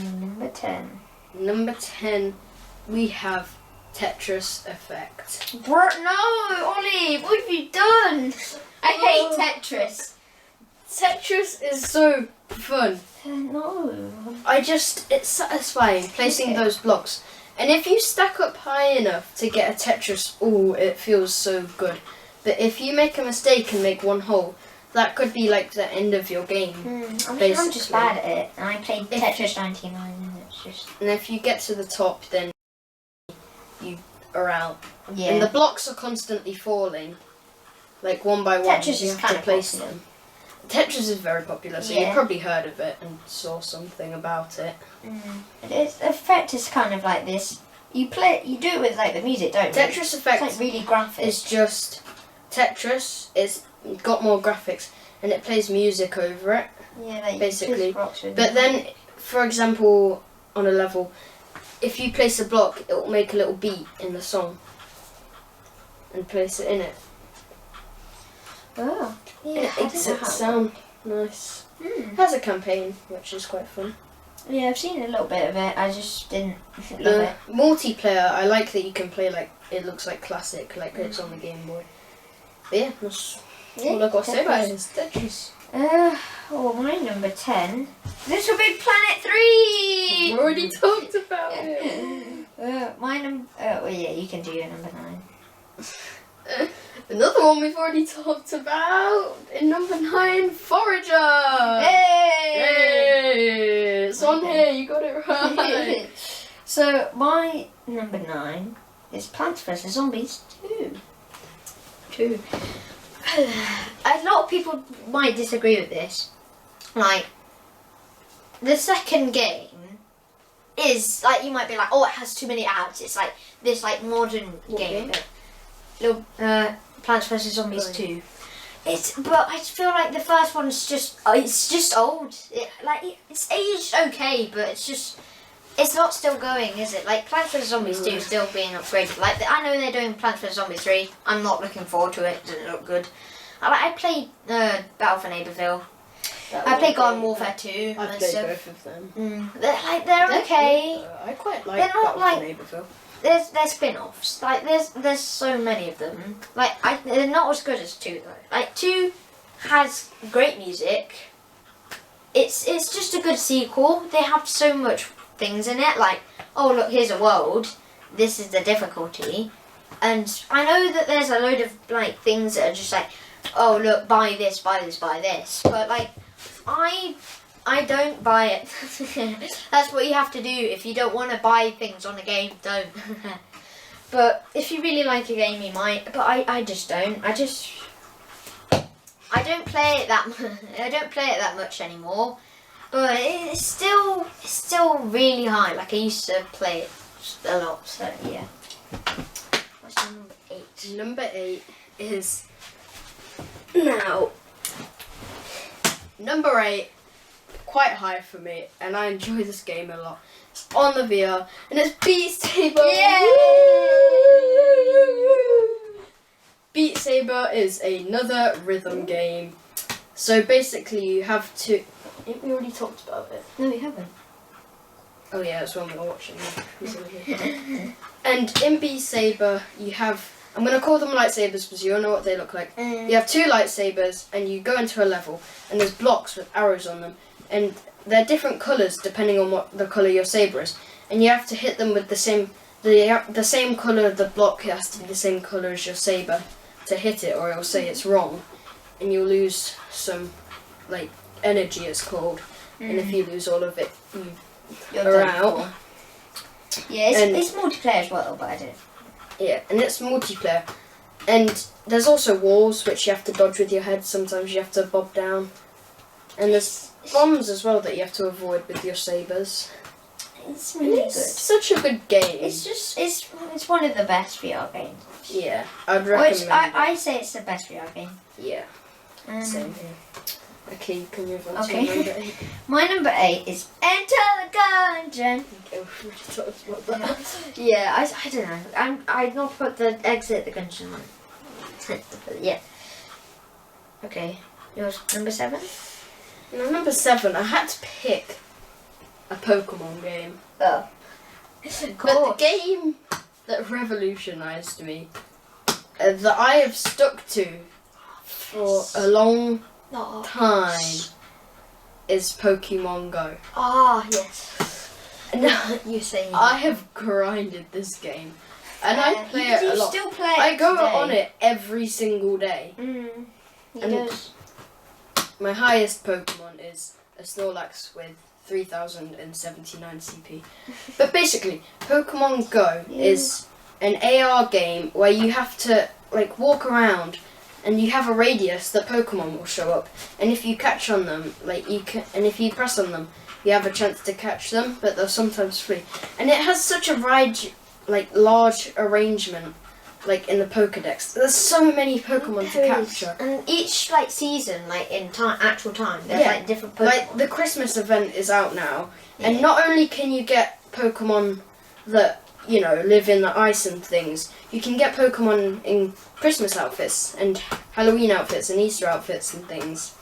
Number 10. Number 10, we have Tetris Effect. Bro, no, Ollie, what have you done? I hate Tetris. Tetris is so fun. No. It's satisfying placing those blocks. And if you stack up high enough to get a Tetris, it feels so good. But if you make a mistake and make one hole, that could be like the end of your game. I'm just bad at it. And I played Tetris 99 and it's just... And if you get to the top, then you are out. Yeah. And the blocks are constantly falling. Like one by one. Tetris you is have kind to of place popular. them. Tetris is very popular, so you've probably heard of it and saw something about it. The effect is kind of like this. You do it with like the music, don't you? Tetris Effect it's like really graphic. is just Tetris. It's got more graphics and it plays music over it. Yeah, like basically. But then, for example, on a level, if you place a block, it will make a little beat in the song and place it in it. Oh, yeah. It makes it sound nice. It has a campaign, which is quite fun. Yeah, I've seen a little bit of it. I just didn't love it. Multiplayer, I like that you can play like it looks like classic, like it's on the Game Boy. But yeah, that's all I've got to say about it is Tetris. My number 10. Little Big Planet 3! We've already talked about it. My number... well, yeah, you can do your number 9. Another one we've already talked about. In number 9, Forager! Hey! It's on here, you got it right. So, my number 9 is Plants vs. Zombies 2. A lot of people might disagree with this. Like, the second game is, like, you might be like, oh, it has too many ads. It's like this, like, modern game. Little, Plants vs. Zombies 2. But I feel like the first one's just, it's just old. It's aged okay, but it's not still going, is it? Like, Plants vs. Zombies 2 is still being upgraded. Like, I know they're doing Plants vs. Zombies 3. I'm not looking forward to it. It doesn't look good. I played Battle for Neighborville. I played Garden Warfare 2. I played both of them. They're okay. I quite like They're not Battle for Neighborville. They're spin-offs. Like, there's so many of them. Like, they're not as good as 2 though. Like, 2 has great music. It's just a good sequel. They have so much things in it. Like, oh look, here's a world. This is the difficulty. And I know that there's a load of like things that are just like, oh look, buy this, buy this, buy this. But like, I don't buy it. That's what you have to do. If you don't want to buy things on a game, don't. But if you really like a game, you might. But I just don't. I don't play it that much. I don't play it that much anymore. But it's still really high. Like, I used to play it a lot. So yeah. What's your number 8? Number 8 is now. Number 8, quite high for me, and I enjoy this game a lot. It's on the VR, and it's Beat Saber. Yay! Beat Saber is another rhythm game. So basically, you have to. I think we already talked about it. No, you haven't. Oh yeah, that's when we were watching. And in Beat Saber, you have. I'm going to call them lightsabers because you all know what they look like. You have 2 lightsabers and you go into a level and there's blocks with arrows on them. And they're different colours depending on what the colour your saber is. And you have to hit them with the same colour of the block. It has to be the same colour as your saber to hit it or it'll say it's wrong. And you'll lose some, like, energy it's called. And if you lose all of it, you're out. Yeah, it's multiplayer as well, but I don't. Yeah, and it's multiplayer. And there's also walls which you have to dodge with your head. Sometimes you have to bob down. And there's bombs as well that you have to avoid with your sabers. It's really good. It's such a good game. It's one of the best VR games. Yeah, I'd recommend I say it's the best VR game. Yeah, same here. Okay, you can move on to Okay. number 8. My number 8 is Enter the Gungeon. Okay, we already talked about that. Yeah, I don't know. I'd not put the exit the gungeon on. Yeah. Okay. Yours number 7? Now, number 7, I had to pick a Pokemon game. Oh. But the game that revolutionised me, that I have stuck to for a long time, is Pokemon Go. Ah, yes. Now, You say. I have grinded this game, and I play it a lot. Still play it I go today? on it every single day. He And does. my highest Pokemon is a Snorlax with 3079 CP. But basically, Pokemon Go is an AR game where you have to like walk around, and you have a radius that Pokemon will show up, and if you catch on them, like you can, and if you press on them, you have a chance to catch them, but they're sometimes free. And it has such a large arrangement, like in the Pokedex. There's so many Pokemon to capture. And each like season, like in actual time, there's Yeah. like different Pokemon. Like the Christmas event is out now, and not only can you get Pokemon that live in the ice and things, you can get Pokemon in Christmas outfits and Halloween outfits and Easter outfits and things.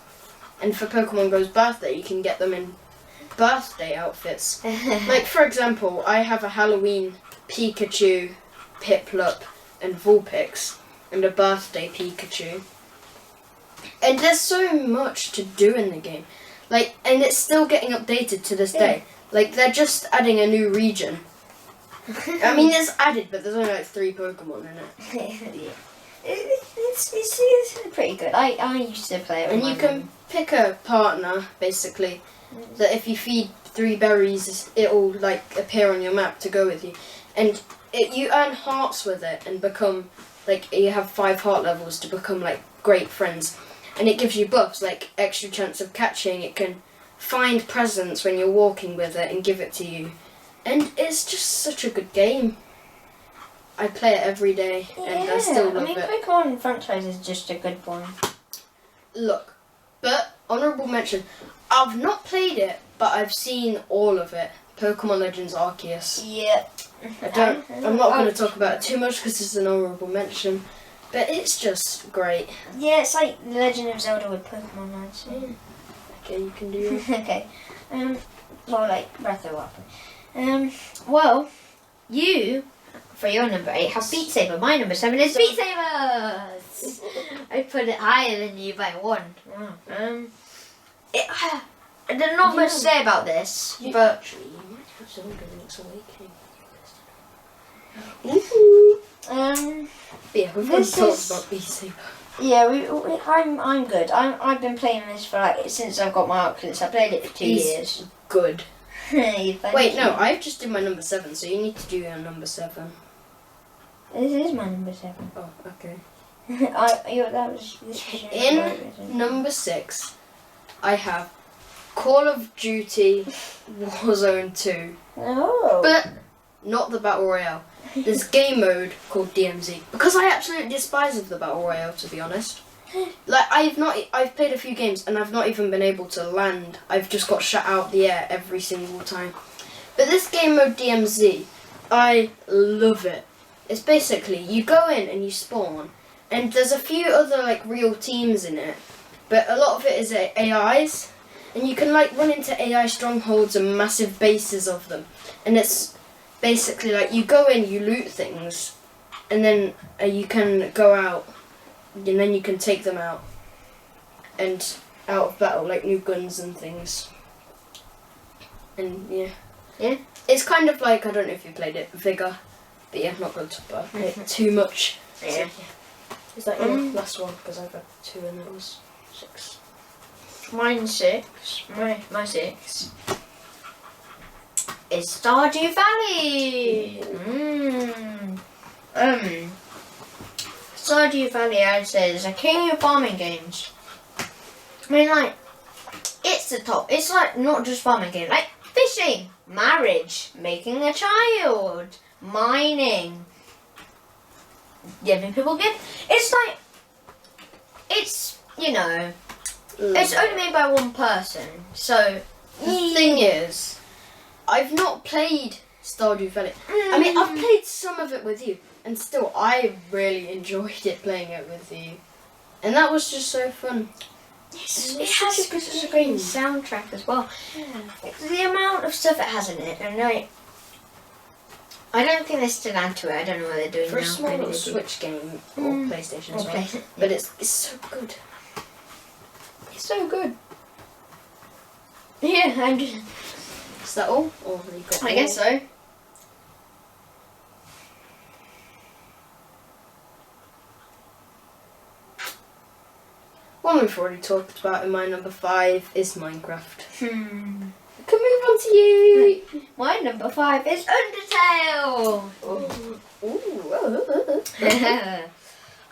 And for Pokemon Go's birthday, you can get them in birthday outfits. Like for example, I have a Halloween Pikachu, Piplup, and Vulpix, and a birthday Pikachu. And there's so much to do in the game. Like, and it's still getting updated to this day. Like, they're just adding a new region. I mean, it's added, but there's only like 3 Pokemon in it. It's pretty good. I used to play it with And my you can mum. pick a partner, basically, that if you feed 3 berries, it'll like appear on your map to go with you. And you earn hearts with it and become, like, you have 5 heart levels to become like great friends. And it gives you buffs, like extra chance of catching. It can find presents when you're walking with it and give it to you. And it's just such a good game. I play it every day, and I still love it. Pokemon franchise is just a good one. Look, but honourable mention, I've not played it, but I've seen all of it. Pokemon Legends Arceus. Yeah. I'm not going to talk about it too much because it's an honourable mention, but it's just great. Yeah, it's like The Legend of Zelda with Pokemon Legends. Okay, you can do it. Okay. Well, like Breath of the Wild. Well, you, for your number 8, have Beat Saber. My number 7 is Beat Sabers. I put it higher than you by 1. There's not much to say about this, but Actually, you might have Zelda Link's Awakening. But yeah, we've already This talked is- about Beat Saber. yeah, I'm good. I've been playing this for like since I've got my Oculus. I played it for 2 He's years. Good. Thank Wait, no, you. I've just did my number 7, so you need to do your number 7. This is my number 7. Oh, okay. This was your In number, number 6, I have Call of Duty Warzone 2, Oh. but not the Battle Royale. There's game mode called DMZ, because I absolutely despise of the Battle Royale, to be honest. Like, I've played a few games and I've not even been able to land. I've just got shot out the air every single time. But this game mode DMZ, I love it. It's basically, you go in and you spawn, and there's a few other like real teams in it, but a lot of it is AIs, and you can like run into AI strongholds and massive bases of them. And it's basically like you go in, you loot things, and then you can go out, and then you can take them out, and out of battle, like new guns and things. And yeah. It's kind of like, I don't know if you played it, Vigor, but yeah, I'm not going to talk about it too much. Yeah. Is that your last one? Because I've had 2 and it was 6. Mine's 6. My 6 is Stardew Valley. Stardew Valley, I'd say, is a king of farming games. I mean, like, it's the top. It's like not just farming games, like fishing, marriage, making a child, mining, giving people gifts. It's like, it's it's only made by one person, so The thing is, I've not played Stardew Valley. I mean, I've played some of it with you, and still, I really enjoyed it playing it with you. And that was just so fun. It has such a great soundtrack as well. Yeah. The amount of stuff it has in it, and like, I don't think they still add to it. I don't know what they're doing For now. a small Maybe little they do. Switch game or PlayStation as Or well. play- But it's so good. It's so good. Yeah, I'm just. Is that all? Or have you got I more? guess so. One we've already talked about in my number 5 is Minecraft. Hmm. I can move on to you. My number 5 is Undertale. Ooh.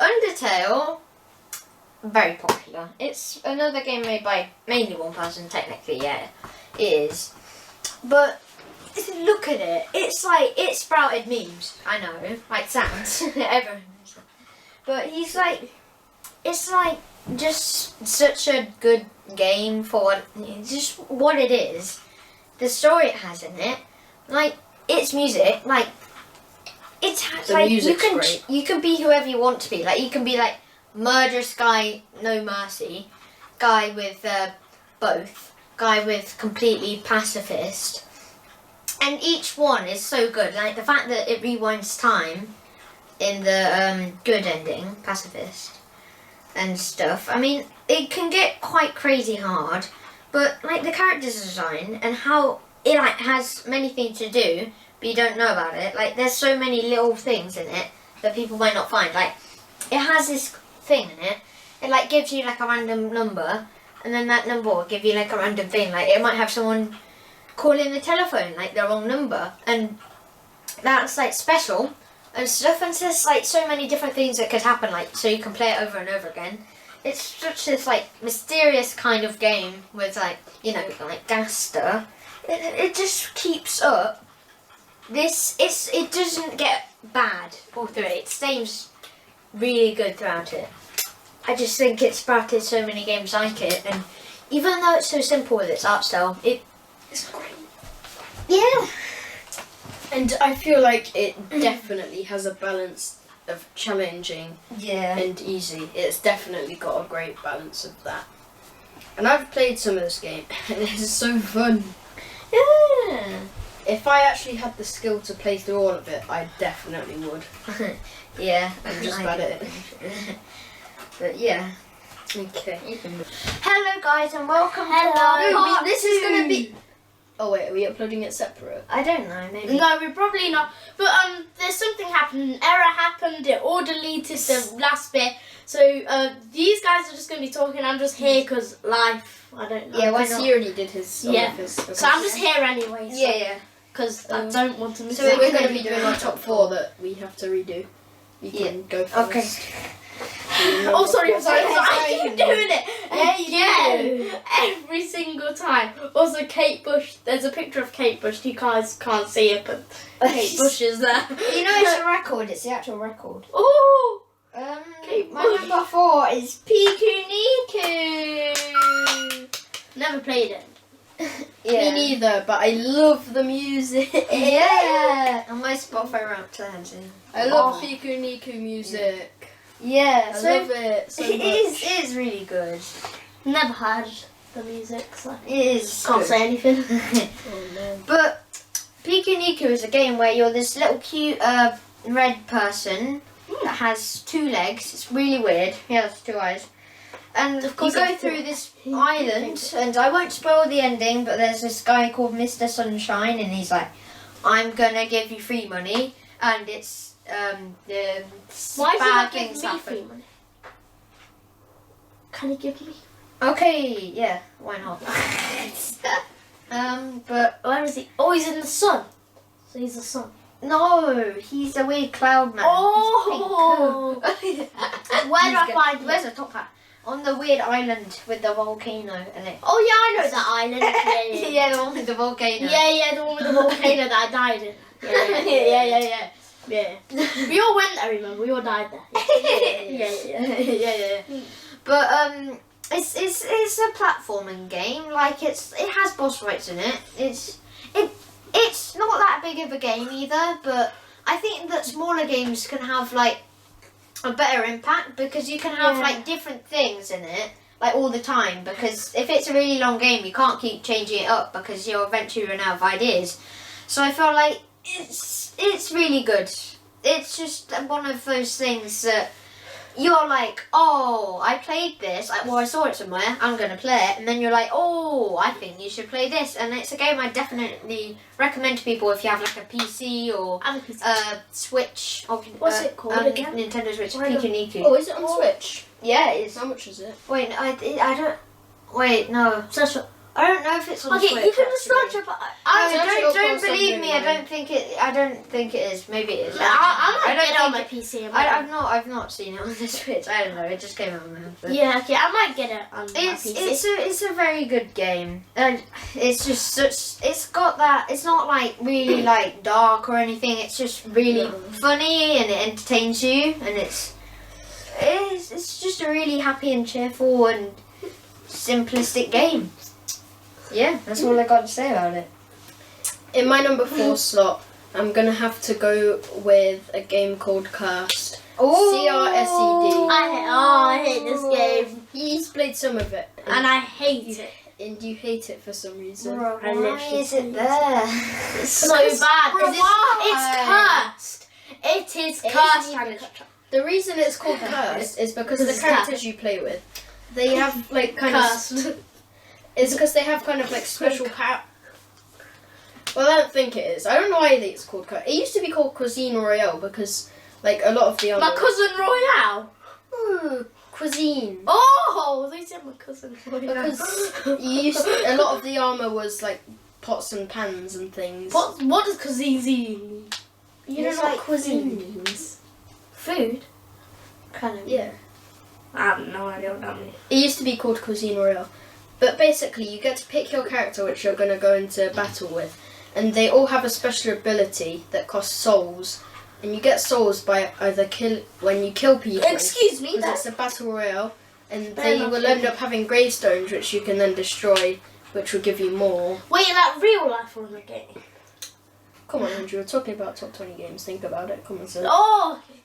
Undertale, very popular. It's another game made by mainly one person, technically, yeah, it is. But look at it. It's like, it sprouted memes. I know, like Sans. Everyone knows that. But he's like, it's like just such a good game for just what it is. The story it has in it, like its music, like it's The like music's great. you can be whoever you want to be. Like you can be like murderous guy, no mercy, guy with both, guy with completely pacifist, and each one is so good. Like the fact that it rewinds time in the good ending, pacifist, and stuff. I mean, it can get quite crazy hard, but like the character design and how it like has many things to do, but you don't know about it. Like there's so many little things in it that people might not find. Like it has this thing in it. It like gives you like a random number, and then that number will give you like a random thing. Like it might have someone calling the telephone like the wrong number, and that's like special and stuff. And there's like so many different things that could happen. Like so you can play it over and over again. It's such this like mysterious kind of game with like, you know, like Gaster. It just keeps up. It doesn't get bad all through it. It stays really good throughout it. I just think it sprouted so many games like it, and even though it's so simple with its art style, it's great. Yeah. And I feel like it definitely has a balance of challenging Yeah. and easy. It's definitely got a great balance of that. And I've played some of this game, and it's so fun. Yeah. If I actually had the skill to play through all of it, I definitely would. Yeah. I'm just bad at it. But yeah. Okay. Hello guys and welcome to Hello. our No, part this is gonna two. be. Oh wait, are we uploading it separate? I don't know, maybe. No, we're probably not. But there's something happened. An error happened. It all deleted the last bit. So these guys are just going to be talking. I'm just here because life. I don't know. Yeah, why Because not? he already did his. all Yeah. of his So I'm just here anyway. Yeah. Because I don't want to miss So So out. we're going to be doing our top 4 that we have to redo. You Yeah. can go first. Okay. Oh, sorry, I'm sorry. Yeah, I you keep do. doing it Yeah, you again. Every single time. Also, Kate Bush. There's a picture of Kate Bush. You guys can't see it, but Kate Bush is there. You know it's a record, it's the actual record. Oh, Kate My Bush. number 4 is Piku Niku. never played it. Me neither, but I love the music. Yeah. And my Spotify Wrapped has it. I love Oh. Piku Niku music. Yeah, I so love it so it much. is really good. Never heard the music, so It is can't good. say anything. Oh no. But Piku Niku is a game where you're this little cute red person that has 2 legs. It's really weird. He has 2 eyes. And Of course you go it's through cute. this island, and I won't spoil the ending, but there's this guy called Mr. Sunshine, and he's like, I'm gonna give you free money, and it's the Why is bad he not things giving me free happen. money? Can he give me? Okay, yeah, why not? But Where is he? Oh, he's in the sun. So he's the sun. no, he's a weird cloud man. Oh. He's pink. Where do I He's find him? Where's the top hat? On the weird island with the volcano in it. Oh yeah, I know that island. Yeah, yeah. Yeah, the one with the volcano. Yeah, the one with the volcano that I died in. Yeah. We all went there, remember? We all died there. yeah. But it's a platforming game. Like it has boss fights in it. It's not that big of a game either. But I think that smaller games can have like a better impact because you can have Yeah. like different things in it. like all the time, because if it's a really long game, you can't keep changing it up because you'll eventually run out of ideas. So I feel like it's really good. It's just one of those things that you're like, oh, I played this. I saw it somewhere. I'm gonna play it, and then you're like, oh, I think you should play this. And it's a game I definitely recommend to people if you have like a PC or Switch. Or, What's it called again? Nintendo Switch. Pikuniku. Oh, is it on Switch? Yeah, it is. How much is it? Wait, I don't. Wait, no. I don't know if it's on Switch. Okay, you can just actually. search up. Don't believe me. I don't think it is. Maybe it is. I don't might get it on my think PC. I've not seen it on the Switch. I don't know. It just came out on my head. Yeah, okay, I might get it on my PC. It's a very good game, and it's just it's got that. It's not like really like dark or anything. It's just really funny and it entertains you, and it's just a really happy and cheerful and simplistic game. Yeah, that's all I got to say about it. In my number 4 slot, I'm gonna have to go with a game called Cursed. CRSED. I hate this game, He's played some of it, and I hate it. and you hate it for some reason. Why is it there? It's so bad. It's cursed. It is cursed. The reason it's called Cursed is because the characters you play with, they have like kind of. It's because they have kind of like special power. Well, I don't think it is. I don't know why it's called Cursed. It used to be called Cuisine Royale because like a lot of the other. My cousin Royale. Cuisine. Oh, they said my cousin Royale. Because a lot of the armor was like pots and pans and things. What does cuisine mean? You don't know what cuisine means? Food. Kind of. Yeah. I have no idea what that means. It used to be called Cuisine Royale. But basically, you get to pick your character which you're going to go into battle with. And they all have a special ability that costs souls. And you get souls by either when you kill people. Excuse me, because it's a battle royale. And they will end up having gravestones which you can then destroy, which will give you more. Wait, like real life or in the game? Come on, Andrew, we're talking about top 20 games. Think about it. Common sense. Oh, okay.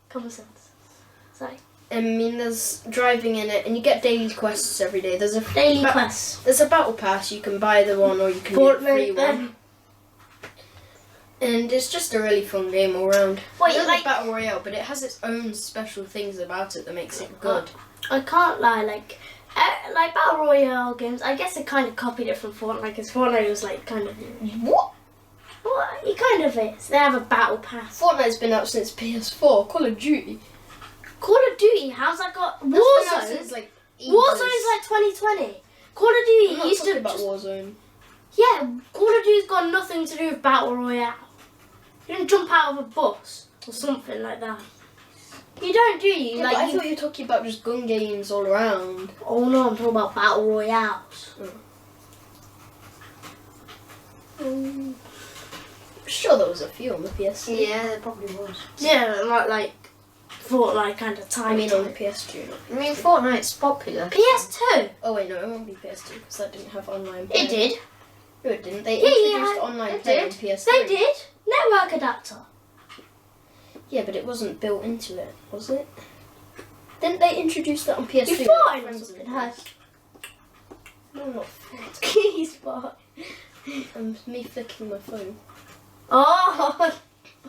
Common sense. Sorry. I mean, there's driving in it, and you get daily quests every day. There's a Daily quests. There's a battle pass. You can buy the one, or you can do the free one. And it's just a really fun game all round. Wait, it's like battle royale, but it has its own special things about it that makes it good. I can't lie, like battle royale games. I guess it kind of copied it from Fortnite, because Fortnite was like kind of What? Well, it kind of is. They have a battle pass. Fortnite's been out since PS4. Call of Duty. Call of Duty. How's that got That's been out Warzone? since, like, Warzone's like 2020. Call of Duty I'm not used talking to about just, Warzone. yeah. Call of Duty's got nothing to do with battle royale. You don't jump out of a bus or something like that. You don't, do you? Yeah, like but I thought you were talking about just gun games all around. Oh no, I'm talking about battle royales. I'm sure there was a few on the PS2. Yeah, there probably was. Yeah, like Fortnite kind of time. I mean on the PS2. I mean, Fortnite's popular. PS2. Oh wait, no, it won't be PS2 because that didn't have online. It did. No, it didn't. They Yeah, introduced yeah, online it play did. on PS3. They did. Network adapter. Yeah, but it wasn't built into it, was it? Didn't they introduce that on PS3? You thought I Friends was and it has. things? No, not. Keys spot. Me flicking my phone. Oh.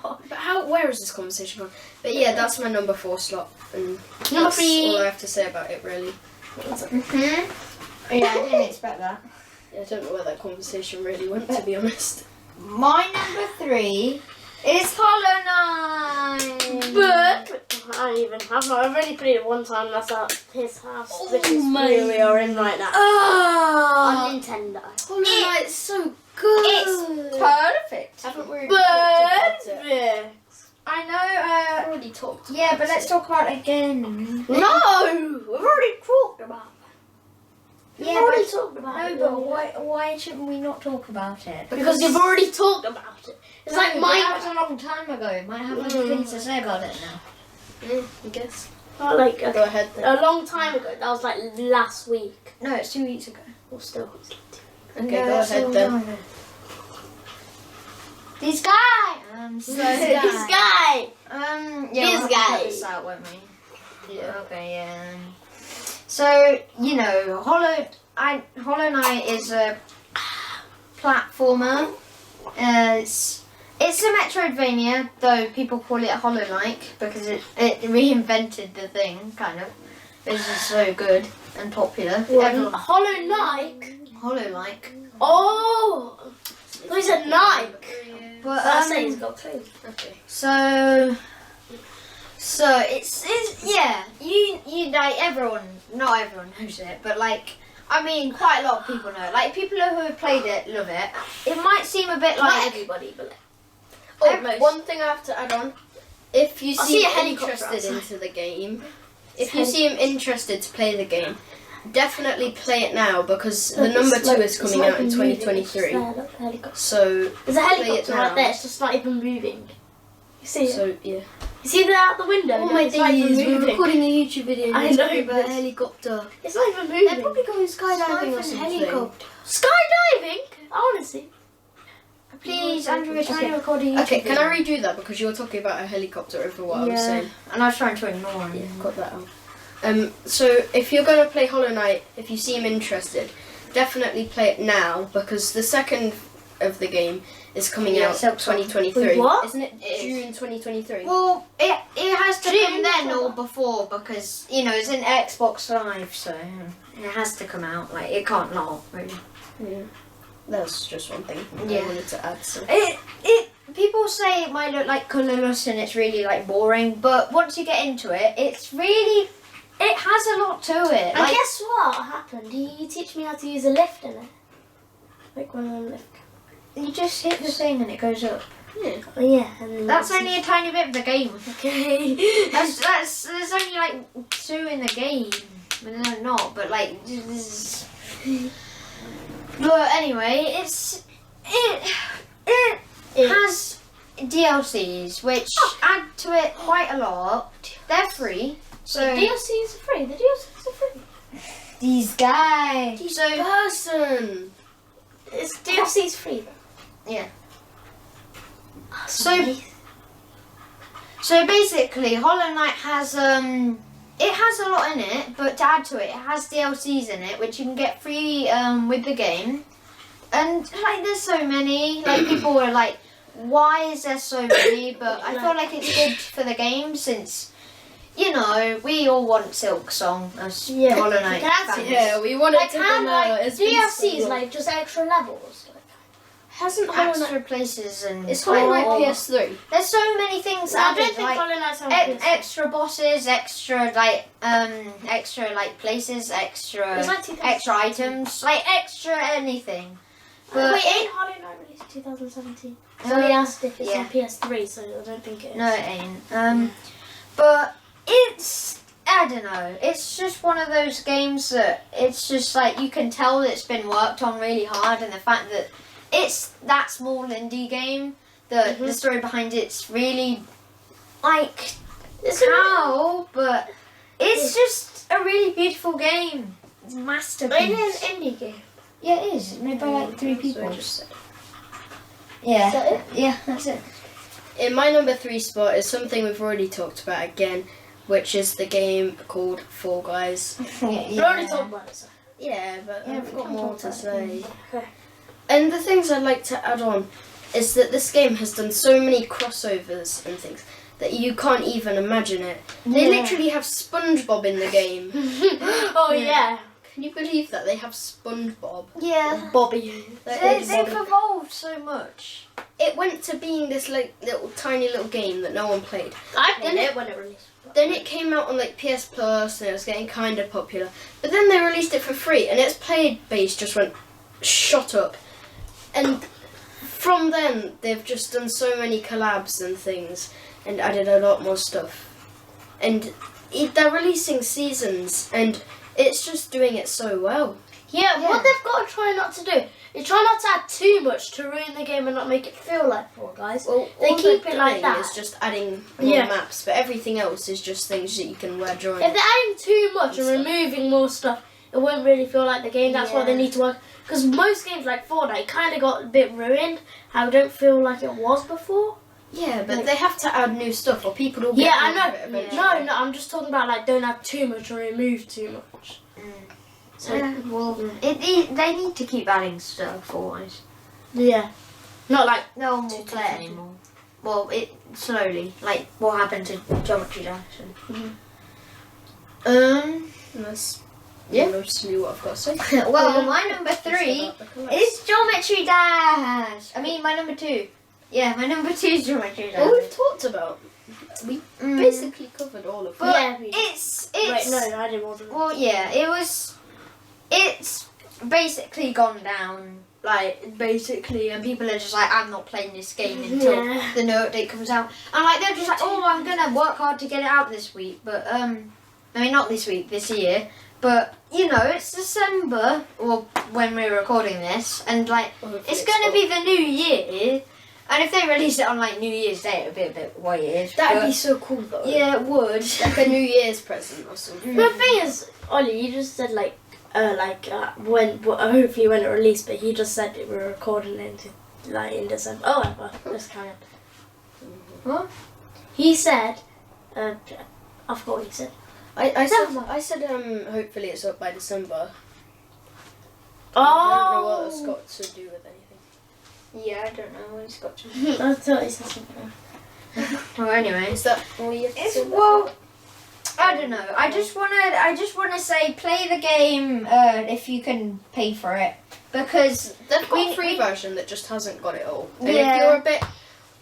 But where is this conversation from? But yeah, that's my number 4 slot, and Number that's 3. all I have to say about it, really. Mm-hmm. Yeah, I didn't expect that. I don't know where that conversation really went, to be honest. My number 3 is Hollow Knight. But I don't even have one. I've only played it one time. That's at his house, Oh which is my where we are in right now. Oh, On Nintendo. Hollow Knight's so good. it's perfect. Haven't we already talked about it? I know. We've already talked. Yeah, about but let's it. talk about it again. No, we've already talked about it. Yeah, We've already but talked about it. no, but why shouldn't we not talk about it? Because you've already talked about it. It's like that was Minecraft. a long time ago. Might have other things to say about it now. Yeah, I guess. Oh, like Go ahead then. a long time ago. That was like last week. No, it's 2 weeks ago. Or still. Okay, No, go that's a ahead long then. time ago. This guy. So This guy. Yeah, This we'll have to guy. cut this out, won't we? Yeah. Okay, yeah. So, you know, Hollow Knight is a platformer. It's a Metroidvania, though people call it Hollow Knight because it reinvented the thing, kind of. It's just so good and popular. Hollow Knight. Hollow Knight. Oh, there's a Nike. But I say he's got two. Okay. So it's yeah, you like everyone, not everyone knows it, but like I mean quite a lot of people know it. Like people who have played it love it. It might seem a bit Not like everybody, but Oh, one thing I have to add on. If you I see seem a helicopter interested outside. into the game, if you seem interested to play the game, definitely play it now because the number 2 is coming out in 2023. So there's a play it helicopter now. right there. It's just not even moving. You see it? So yeah. You see that out the window? Oh my It's not even days, we're moving. recording a YouTube video. I and know, it's about but- a helicopter. It's not even They're moving. probably going skydiving or something. Skydiving? I want to see. please, Andrew, we're trying Okay. to record a YouTube Okay, can I video. redo that because you were talking about a helicopter over what I was saying. And I was trying to ignore him. Yeah, got that out. So if you're going to play Hollow Knight, if you seem interested, definitely play it now because the second of the game is coming Yeah, out so- 2023. Wait, what? Isn't it It is. June 2023? Well, it has to June come then before. or before because you know it's an Xbox Live, so it has to come out. Like it can't not really. Yeah. That's just one thing I Yeah. wanted to add. So. People say it might look like colourless and it's really like boring, but once you get into it, it has a lot to it. And guess what happened? He teach me how to use a lift in it. Like one of them lift. you just hit the thing and it goes up. Yeah. Oh yeah. And then That's only a tiny bit of the game. okay. There's only like 2 in the game. Well, no, not, but like this is. But anyway, it has DLCs which add to it quite a lot. They're free, So so DLCs are free. The DLCs are free. these guys. So Person. Is DLCs free? yeah. So So basically, Hollow Knight has it has a lot in it, but to add to it, it has DLCs in it, which you can get free with the game. And like, there's so many. Like people were like, "Why is there so many?" But I feel like it's good for the game since, you know, we all want Silk Song as Yeah, Hollow Knight that's fans. it. Yeah, we wanted like to and come like it's been so DLCs long. like just extra levels. Like, Hasn't Hollow Knight... Extra places and Is Hollow Knight Oh. PS3? There's so many things I don't added, think like Hollow Knight's on extra bosses, extra like places, extra It's like 2000. extra items, like extra anything. But Wait, ain't Hollow Knight released 2017? Uh, Somebody asked if it's yeah. on PS3, so I don't think it is. no, it ain't. But it's, I don't know. It's just one of those games that it's just like you can tell that it's been worked on really hard, and the fact that it's that small indie game, the story behind it's really like It's how, but it's just a really beautiful game. It's a masterpiece. It is an indie game. Yeah, it is. It's made by like 3 So people. I just said. Yeah, Is that it? yeah, that's it. In my number 3 spot is something we've already talked about again, which is the game called Fall Guys. We already talked about it, so. Yeah, but Yeah, I've we got can more talk to about it. say. Okay. And the things I'd like to add on is that this game has done so many crossovers and things that you can't even imagine it. They Yeah. literally have SpongeBob in the game. Oh yeah. Can you believe that? They have SpongeBob. Yeah. Bobby. They've evolved so much. It went to being this like little tiny little game that no one played. I played it when it released. Then it came out on like PS Plus and it was getting kind of popular. But then they released it for free and its player base just went shot up. And from then they've just done so many collabs and things and added a lot more stuff. And they're releasing seasons and it's just doing it so well. Yeah, Yeah. what they've got to try not to do is try not to add too much to ruin the game and not make it feel like Fall Guys. Well, They all keep they're it like doing that. is just adding more Yeah. maps, but everything else is just things that you can wear during. If they're adding too much and Stuff. removing more stuff, it won't really feel like the game. That's why they Yeah. need to work. Because most games like Fortnite kind of got a bit ruined. How it don't feel like it was before. Yeah, but Like- they have to add new stuff or people will get Yeah, I bored of it know. eventually. No, I'm just talking about like don't add too much or remove too much. So well, they need to keep adding stuff always. yeah, not like No more play it anymore. Well, it slowly, like what happened to Geometry Dash. That's mostly what I've got to say. Well, my number 3 is Geometry Dash. I mean, my number 2. Yeah, my number 2 is Geometry Dash. Well, we've talked about. We basically covered all of it. But Yeah, it's wait, no, I didn't want to. well, yeah, it's basically gone down. Like basically, and people are just like, I'm not playing this game until the new update comes out. And like they're just like, oh, I'm gonna work hard to get it out this week, but I mean not this week, this year. But you know, it's December, or when we're recording this, and like it's gonna be the new year. And if they release it on like New Year's Day, it would be a bit weird. That'd be so cool though. Yeah, it would. Like a New Year's present or something. But the thing is, Ollie, you just said when hopefully when it released, but he just said we were recording it in December. Oh, well, let's carry on. What? He said, I forgot what he said. I said hopefully it's up by December. Oh, I don't know what it's got to do with anything. Yeah, I don't know what it's got to. I thought he said something. Well, anyway, Is that all you have to say? well, I don't know. I just wanna say, play the game if you can pay for it, because They've got a free version that just hasn't got it all. And Yeah. if you're a bit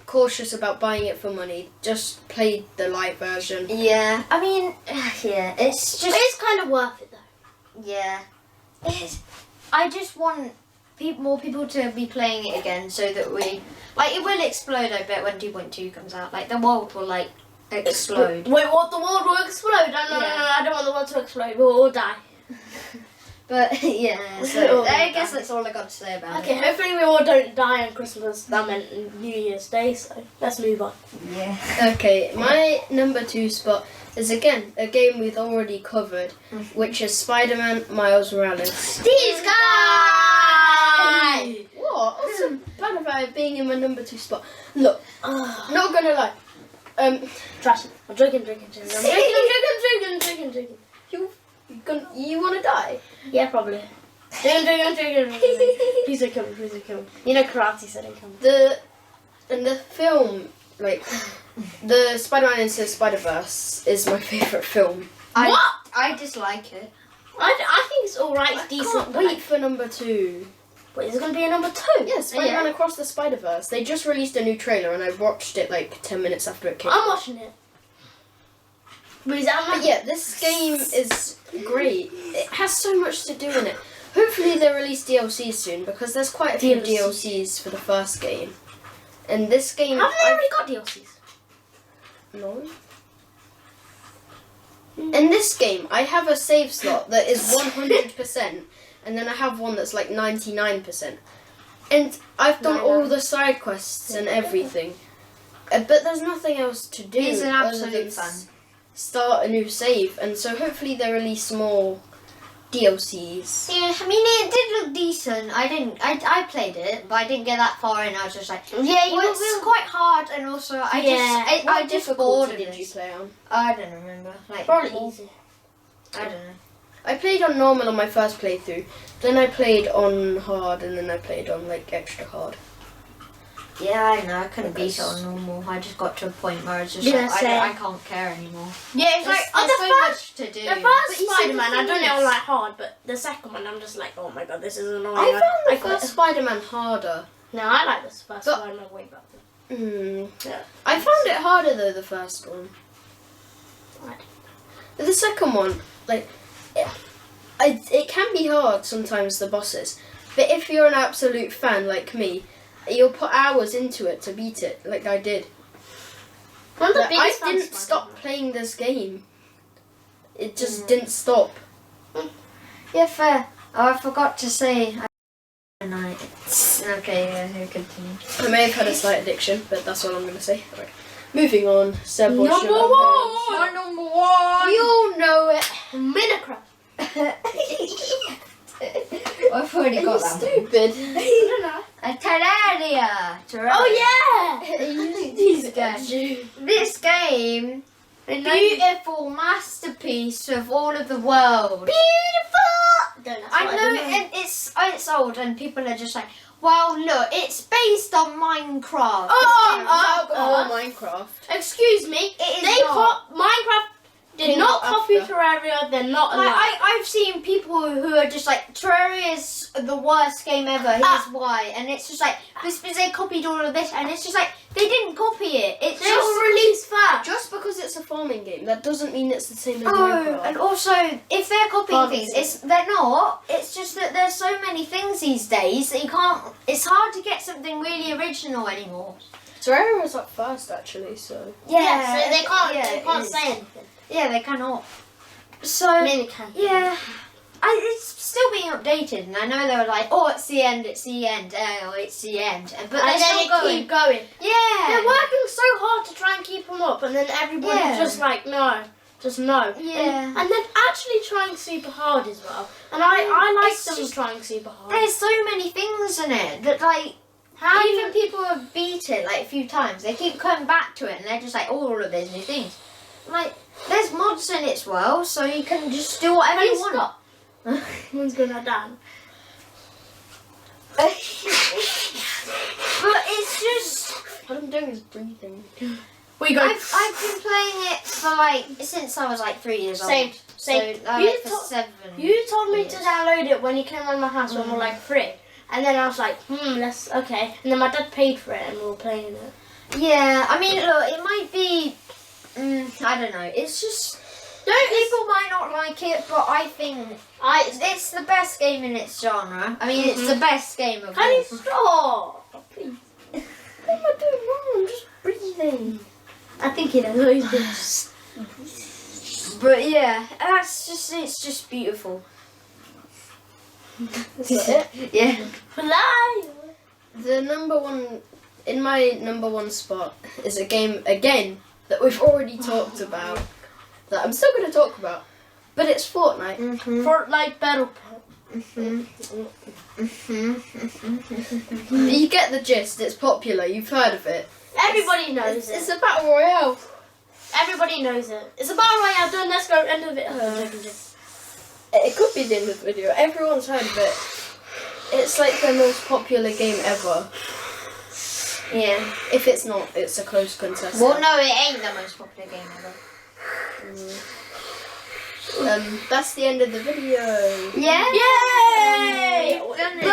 cautious about buying it for money, just play the light version. yeah, I mean, yeah, it's But just it's kind of worth it though. yeah. I just want more people to be playing it again, so that it will explode. I bet when 2.2 comes out, like the world will like explode. Wait, what? The world will explode? No, I don't want the world to explode. We'll all die. But yeah, so I guess that's all I got to say about Okay, it. hopefully we all don't die on Christmas. That meant New Year's Day, so let's move on. Yeah. Okay, my number 2 spot is again a game we've already covered, which is Spider-Man Miles Morales. These guys. What? What's so bad about it being in my number 2 spot? Look, not gonna lie. Trust me. I'm drinking. I'm drinking. You wanna die? Yeah, probably. Drinking. Please don't kill me. You know karate said don't kill me. In the film, like the Spider-Man Into the Spider-Verse is my favourite film. I dislike it. I think it's alright. It's decent. Can't wait for number 2. Wait, is it going to be a number 2? Yeah, Spider-Man Yeah. Across the Spider-Verse. They just released a new trailer and I watched it like 10 minutes after it came I'm out. watching it. But is that But yeah, this game is great. It has so much to do in it. Hopefully they release DLCs soon because there's quite a few DLCs for the first game. And this game... Haven't they already got DLCs? No. In this game, I have a save slot that is 100%, and then I have one that's like 99%. And I've done all the side quests and everything. But there's nothing else to do. It's an other absolute than fun. Start a new save, and so hopefully they release more DLCs. Yeah, I mean it did look decent. I played it, but I didn't get that far in. I was just like, Yeah, well, it's quite hard, and also I What just bored difficulty of did you this. play on? I don't remember. Like Probably easy. I don't know. I played on normal on my first playthrough, then I played on hard, and then I played on like extra hard. Yeah, I know. I couldn't beat it on normal. I just got to a point where it's just Yeah, like same. I can't care anymore. Yeah, it's like There's the so first much to do. The first But you see, Spider-Man, the I thing done it on is- like hard, but the second one, I'm just like, oh my god, this is annoying. I found the I quit. first Spider-Man harder. No, I like this first But- Spider-Man way better. Yeah. I found it harder though, the first one. Right. But the second one, like, it can be hard sometimes, the bosses. But if you're an absolute fan like me, you'll put hours into it to beat it, like I did. One of the Like, I biggest fans didn't of stop Spider-Man. playing this game. It just didn't stop. Yeah, fair. Oh, I forgot to say. Okay, yeah, you continue. I may have had a slight addiction, but that's all I'm going to say. Alright. Moving on. Seb, what's Number your one! number one. You all know it. Minecraft. I've already got that. Stupid. A Terraria. Oh yeah! This game. This game beautiful masterpiece of all of the world. Don't I know it's old and people are just like, well, look, it's based on Minecraft. Minecraft. Excuse me. Minecraft did not copy Terraria. They're not Like, alike. I've seen people who are just like, Terraria is the worst game ever, here's why. And it's just like, this because they copied all of this, and it's just like, they didn't copy it. It's They were released fast. Just because it's a farming game, that doesn't mean it's the same as Oh, Minecraft. and also, if they're copying things, they're not. It's just that there's so many things these days that you can't, it's hard to get something really original anymore. Terraria was up first, actually, so... Yeah, so they can't it is. say anything. Yeah, they cannot. So, I mean, they can. yeah. It's still being updated, and I know they were like, oh, it's the end, oh, it's the end. But they're And then still they going. keep going. Yeah. They're working so hard to try and keep them up, and then everybody's Yeah. just like, no, just no. Yeah. And then actually trying super hard as well. And I like It's them just- trying super hard. There's so many things in it that, like, How even people who have beat it, like, a few times, they keep coming back to it, and they're just like, oh, all of these new things. Like, there's mods in its world, so you can just do whatever you want. One's gonna die. But it's just... What I'm doing is breathing. We go. I've been playing it for like since I was like 3 years old. Same. So I You went for to- 7. You told me years. to download it when you came around my house when we were like 3. And then I was like, let's, okay. And then my dad paid for it and we were playing it. Yeah, I mean, look, it might be. I don't know. It's just. People might not like it, but I think it's the best game in its genre. I mean, it's the best game of Can you all. stop? Please. What am I doing wrong? I'm just breathing. I think he knows what he's doing. But yeah, it's just beautiful. Is that it? Yeah. Fly. The number one, in my number one spot, is a game, again, that we've already talked about, that I'm still going to talk about, but it's Fortnite. Fortnite Battle Pet. You get the gist, it's popular, you've heard of it. Everybody knows It's it. a battle royale. Everybody knows it. It's a battle royale done. Let's go. End of it. It could be the end of the video, everyone's heard of it. It's like the most popular game ever. Yeah. If it's not, it's a close contest. Well, no, it ain't the most popular game ever. That's the end of the video. Yeah. Yay! We've done it.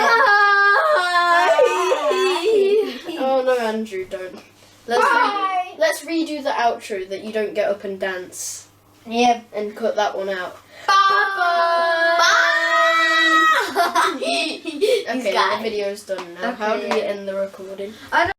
Oh no, Andrew, don't. Let's redo the outro that you don't get up and dance Yeah. and cut that one out. Bye. Okay, the video's done now. How do we Okay. end the recording? I don't